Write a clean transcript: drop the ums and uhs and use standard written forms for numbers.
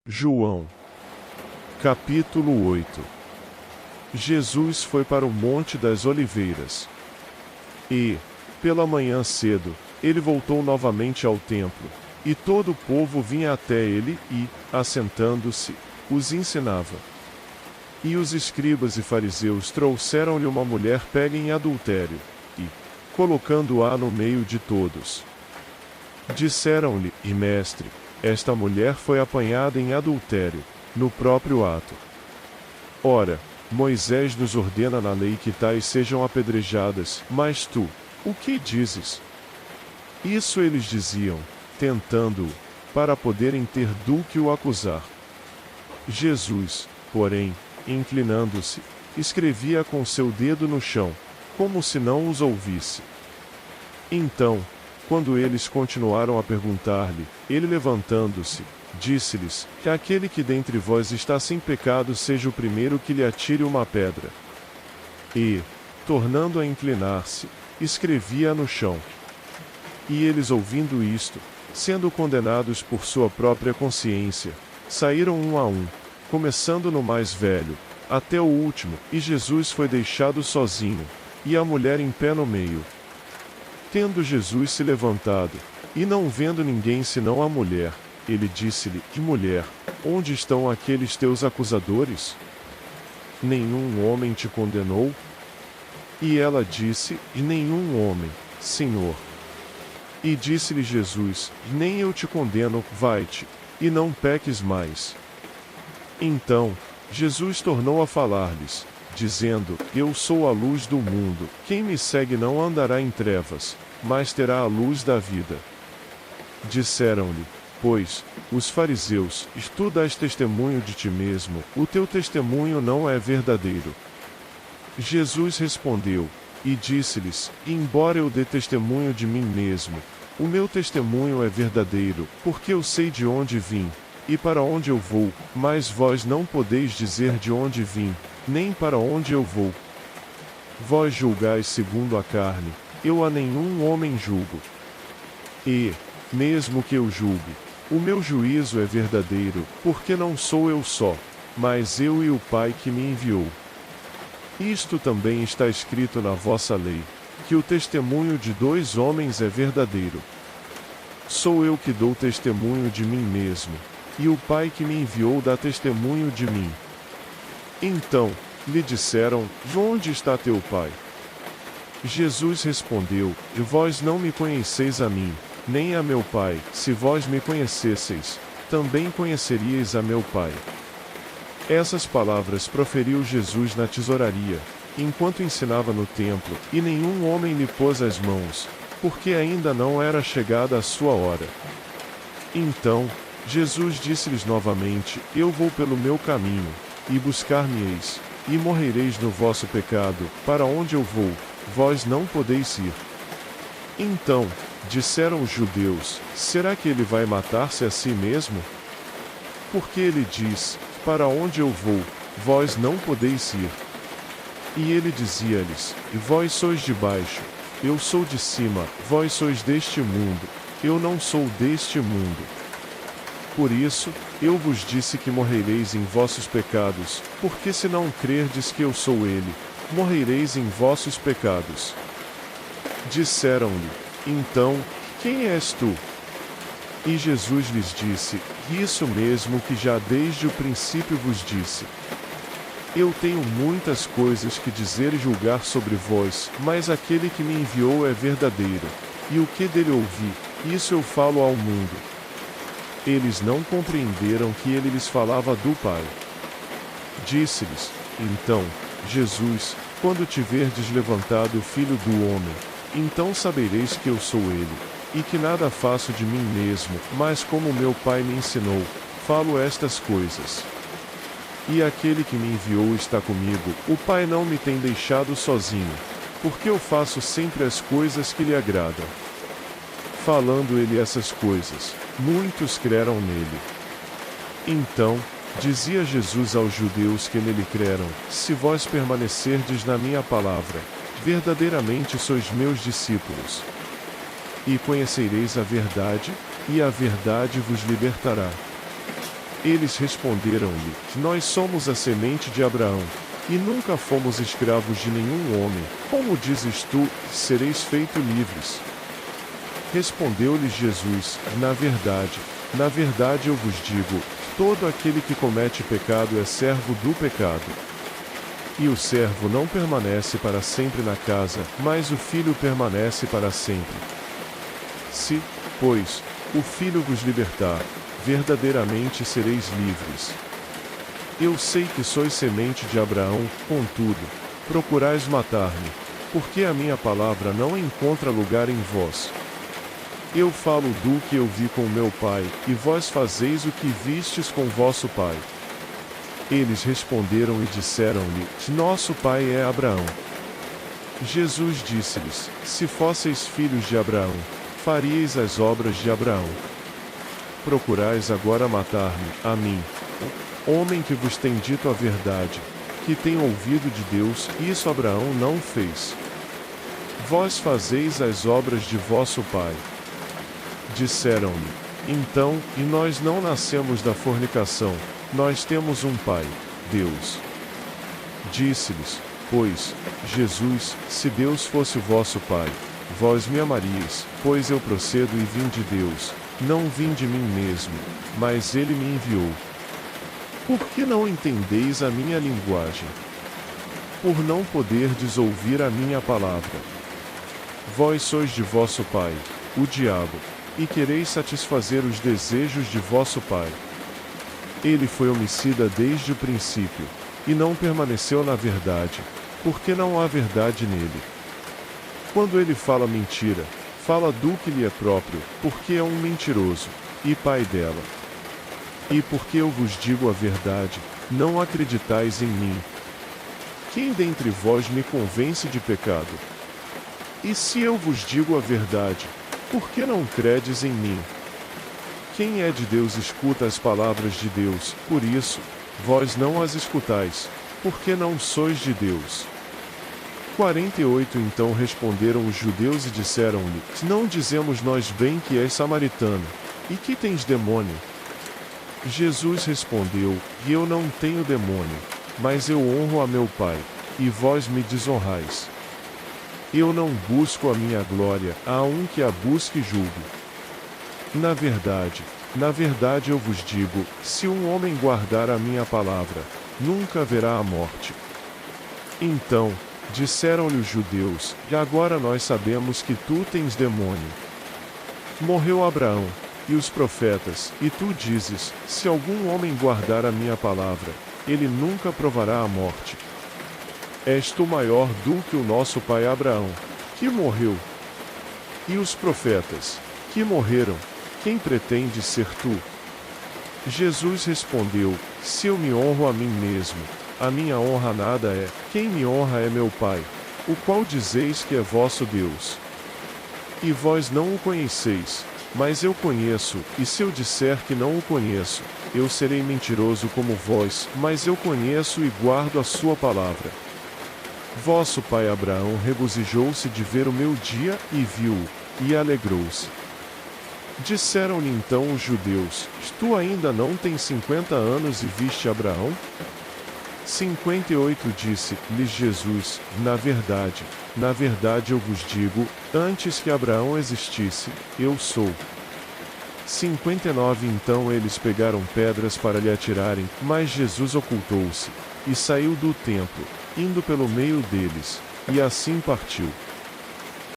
João, capítulo 8. Jesus foi para o Monte das Oliveiras. E, pela manhã cedo, ele voltou novamente ao templo, e todo o povo vinha até ele e, assentando-se, os ensinava. E os escribas e fariseus trouxeram-lhe uma mulher pega em adultério, e, colocando-a no meio de todos, disseram-lhe: E mestre, esta mulher foi apanhada em adultério, no próprio ato. Ora, Moisés nos ordena na lei que tais sejam apedrejadas, mas tu, o que dizes? Isso eles diziam, tentando-o, para poderem ter do que o acusar. Jesus, porém, inclinando-se, escrevia com seu dedo no chão, como se não os ouvisse. Então, quando eles continuaram a perguntar-lhe, ele levantando-se, disse-lhes: Que aquele que dentre vós está sem pecado seja o primeiro que lhe atire uma pedra. E, tornando a inclinar-se, escrevia no chão. E eles, ouvindo isto, sendo condenados por sua própria consciência, saíram um a um, começando no mais velho, até o último, e Jesus foi deixado sozinho, e a mulher em pé no meio. Tendo Jesus se levantado, e não vendo ninguém senão a mulher, ele disse-lhe: Mulher, onde estão aqueles teus acusadores? Nenhum homem te condenou? E ela disse: Nenhum homem, Senhor. E disse-lhe Jesus: Nem eu te condeno, vai-te, e não peques mais. Então, Jesus tornou a falar-lhes, dizendo: Eu sou a luz do mundo, quem me segue não andará em trevas, mas terá a luz da vida. Disseram-lhe, pois, os fariseus: Tu dás testemunho de ti mesmo, o teu testemunho não é verdadeiro. Jesus respondeu, e disse-lhes: Embora eu dê testemunho de mim mesmo, o meu testemunho é verdadeiro, porque eu sei de onde vim, e para onde eu vou, mas vós não podeis dizer de onde vim, nem para onde eu vou. Vós julgais segundo a carne, eu a nenhum homem julgo. E, mesmo que eu julgue, o meu juízo é verdadeiro, porque não sou eu só, mas eu e o Pai que me enviou. Isto também está escrito na vossa lei, que o testemunho de dois homens é verdadeiro. Sou eu que dou testemunho de mim mesmo, e o Pai que me enviou dá testemunho de mim. Então, lhe disseram: Onde está teu Pai? Jesus respondeu: Vós não me conheceis a mim, nem a meu Pai. Se vós me conhecesseis, também conheceríeis a meu Pai. Essas palavras proferiu Jesus na tesouraria, enquanto ensinava no templo, e nenhum homem lhe pôs as mãos, porque ainda não era chegada a sua hora. Então, Jesus disse-lhes novamente: Eu vou pelo meu caminho, e buscar-me-eis, e morrereis no vosso pecado. Para onde eu vou, vós não podeis ir. Então, disseram os judeus: Será que ele vai matar-se a si mesmo? Porque ele diz: Para onde eu vou, vós não podeis ir. E ele dizia-lhes: Vós sois de baixo, eu sou de cima, vós sois deste mundo, eu não sou deste mundo. Por isso, eu vos disse que morrereis em vossos pecados, porque se não crerdes que eu sou ele, morrereis em vossos pecados. Disseram-lhe, então: Quem és tu? E Jesus lhes disse: Isso mesmo que já desde o princípio vos disse. Eu tenho muitas coisas que dizer e julgar sobre vós, mas aquele que me enviou é verdadeiro, e o que dele ouvi, isso eu falo ao mundo. Eles não compreenderam que ele lhes falava do Pai. Disse-lhes, então, Jesus: Quando tiverdes levantado o Filho do Homem, então sabereis que eu sou ele, e que nada faço de mim mesmo, mas como meu Pai me ensinou, falo estas coisas. E aquele que me enviou está comigo, o Pai não me tem deixado sozinho, porque eu faço sempre as coisas que lhe agradam. Falando ele essas coisas, muitos creram nele. Então, dizia Jesus aos judeus que nele creram: Se vós permanecerdes na minha palavra, verdadeiramente sois meus discípulos. E conhecereis a verdade, e a verdade vos libertará. Eles responderam-lhe: Nós somos a semente de Abraão, e nunca fomos escravos de nenhum homem. Como dizes tu, sereis feito livres? Respondeu-lhes Jesus: na verdade eu vos digo, todo aquele que comete pecado é servo do pecado. E o servo não permanece para sempre na casa, mas o filho permanece para sempre. Se, pois, o filho vos libertar, verdadeiramente sereis livres. Eu sei que sois semente de Abraão, contudo, procurais matar-me, porque a minha palavra não encontra lugar em vós. Eu falo do que eu vi com meu pai, e vós fazeis o que vistes com vosso pai. Eles responderam e disseram-lhe: Nosso pai é Abraão. Jesus disse-lhes: Se fosseis filhos de Abraão, faríeis as obras de Abraão. Procurais agora matar-me, a mim, homem que vos tem dito a verdade, que tem ouvido de Deus, isso Abraão não fez. Vós fazeis as obras de vosso pai. Disseram-lhe: Então, e nós não nascemos da fornicação, nós temos um pai, Deus. Disse-lhes, pois, Jesus: Se Deus fosse o vosso pai, vós me amaríeis, pois eu procedo e vim de Deus, não vim de mim mesmo, mas ele me enviou. Por que não entendeis a minha linguagem? Por não poderdes ouvir a minha palavra. Vós sois de vosso pai, o diabo, e quereis satisfazer os desejos de vosso pai. Ele foi homicida desde o princípio, e não permaneceu na verdade, porque não há verdade nele. Quando ele fala mentira, fala do que lhe é próprio, porque é um mentiroso, e pai dela. E porque eu vos digo a verdade, não acreditais em mim. Quem dentre vós me convence de pecado? E se eu vos digo a verdade, por que não credes em mim? Quem é de Deus escuta as palavras de Deus, por isso, vós não as escutais, porque não sois de Deus. 48 Então responderam os judeus e disseram-lhe: Não dizemos nós bem que és samaritano, e que tens demônio? Jesus respondeu: Eu não tenho demônio, mas eu honro a meu Pai, e vós me desonrais. Eu não busco a minha glória, há um que a busque e julgue. Na verdade eu vos digo, se um homem guardar a minha palavra, nunca verá a morte. Então, disseram-lhe os judeus: E agora nós sabemos que tu tens demônio. Morreu Abraão, e os profetas, e tu dizes: Se algum homem guardar a minha palavra, ele nunca provará a morte. És tu maior do que o nosso pai Abraão, que morreu? E os profetas, que morreram, quem pretende ser tu? Jesus respondeu: Se eu me honro a mim mesmo, a minha honra nada é, quem me honra é meu Pai, o qual dizeis que é vosso Deus. E vós não o conheceis, mas eu conheço, e se eu disser que não o conheço, eu serei mentiroso como vós, mas eu conheço e guardo a sua palavra. Vosso pai Abraão regozijou-se de ver o meu dia, e viu-o, e alegrou-se. Disseram-lhe então os judeus: Tu ainda não tens 50 anos e viste Abraão? 58 Disse-lhes Jesus: Na verdade eu vos digo, antes que Abraão existisse, eu sou. 59 Então eles pegaram pedras para lhe atirarem, mas Jesus ocultou-se, e saiu do templo, indo pelo meio deles, e assim partiu.